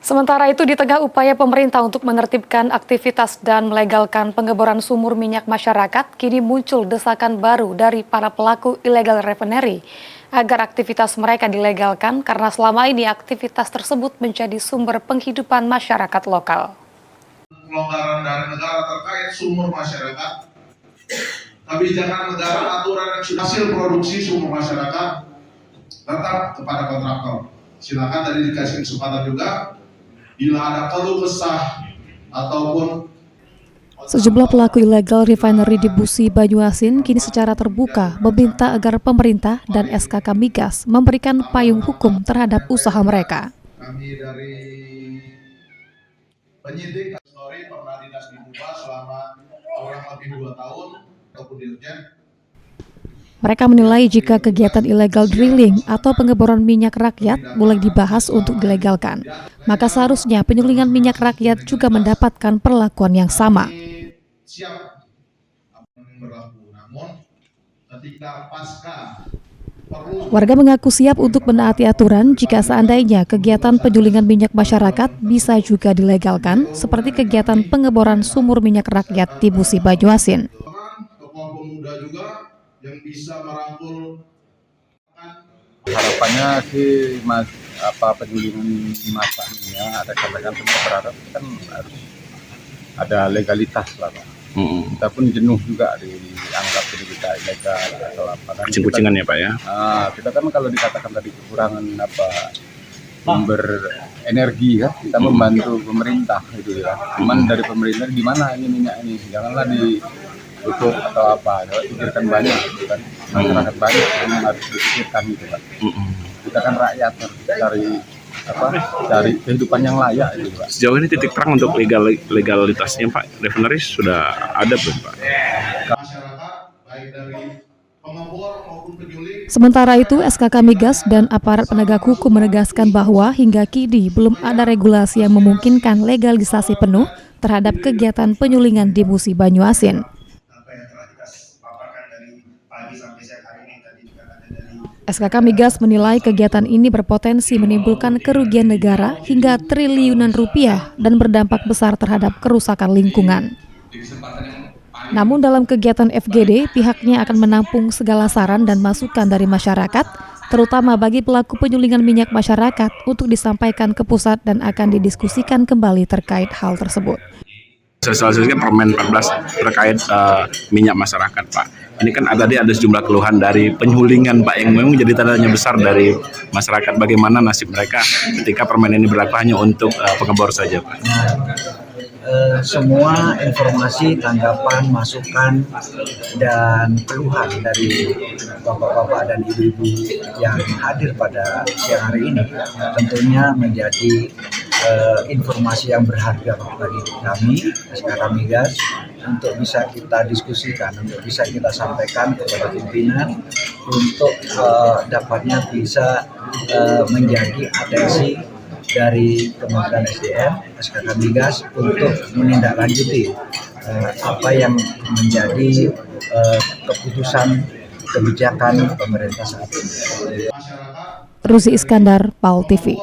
Sementara itu, di tengah upaya pemerintah untuk menertibkan aktivitas dan melegalkan pengeboran sumur minyak masyarakat, kini muncul desakan baru dari para pelaku illegal refinery agar aktivitas mereka dilegalkan karena selama ini aktivitas tersebut menjadi sumber penghidupan masyarakat lokal. Pelonggaran dari negara terkait sumur masyarakat, kebijakan negara, aturan dan hasil produksi sumur masyarakat tetap kepada kontraktor. Silakan tadi dikasih kesempatan juga. Bila ada keluh kesah ataupun Sejumlah pelaku ilegal refinery di Busi Banyuasin kini secara terbuka meminta agar pemerintah dan SKK Migas memberikan payung hukum terhadap usaha mereka. Kami dari penyidik story pernah dinas di Buba selama kurang lebih 2 tahun ataupun dirjen. Mereka menilai jika kegiatan illegal drilling atau pengeboran minyak rakyat mulai dibahas untuk dilegalkan, maka seharusnya penyulingan minyak rakyat juga mendapatkan perlakuan yang sama. Siap berlaku, namun ketika pasca Warga mengaku siap untuk menaati aturan jika seandainya kegiatan penyulingan minyak masyarakat bisa juga dilegalkan, seperti kegiatan pengeboran sumur minyak rakyat di Busi Banyuasin. Tokoh pemuda juga yang bisa merangkul. Harapannya sih penyulingan massa ini ya, ada katakan kita berharap kan harus ada legalitas lah Pak. Kita pun jenuh juga dianggap jadi kita ilegal atau apa kan. Kucing-kucingan ya Pak ya. Kita kan kalau dikatakan tadi kekurangan sumber energi kan, kita membantu pemerintah gitu ya. Cuman dari pemerintah gimana ini minyak ini, janganlah ditutup atau apa, pikirkan banyak gitu kan. Masyarakat banyak yang harus dipikirkan gitu kan. Kita kan rakyat cari kehidupan yang layak gitu Pak. Sejauh ini titik terang untuk legalitasnya Pak, refinery sudah ada belum Pak? Masyarakat baik dari pengebor maupun penyuling. Sementara itu, SKK Migas dan aparat penegak hukum menegaskan bahwa hingga kini belum ada regulasi yang memungkinkan legalisasi penuh terhadap kegiatan penyulingan di Busi Banyuasin. SKK Migas menilai kegiatan ini berpotensi menimbulkan kerugian negara hingga triliunan rupiah dan berdampak besar terhadap kerusakan lingkungan. Namun dalam kegiatan FGD, pihaknya akan menampung segala saran dan masukan dari masyarakat, terutama bagi pelaku penyulingan minyak masyarakat untuk disampaikan ke pusat dan akan didiskusikan kembali terkait hal tersebut. Selanjutnya Permen 14 terkait minyak masyarakat Pak. Ini kan ada sejumlah keluhan dari penyulingan Pak yang memang menjadi tanda tanya besar dari masyarakat. Bagaimana nasib mereka ketika permen ini berlaku hanya untuk pengebor saja Pak? Semua informasi, tanggapan, masukan, dan keluhan dari bapak-bapak dan ibu-ibu yang hadir pada siang hari ini tentunya menjadi informasi yang berharga bagi kami, SKK Migas, untuk bisa kita diskusikan, untuk bisa kita sampaikan kepada pimpinan, untuk dapatnya bisa menjadi atensi dari Kementerian SDM, SKK Migas untuk menindaklanjuti apa yang menjadi keputusan kebijakan pemerintah saat ini. Ruzi Iskandar, PAUL TV.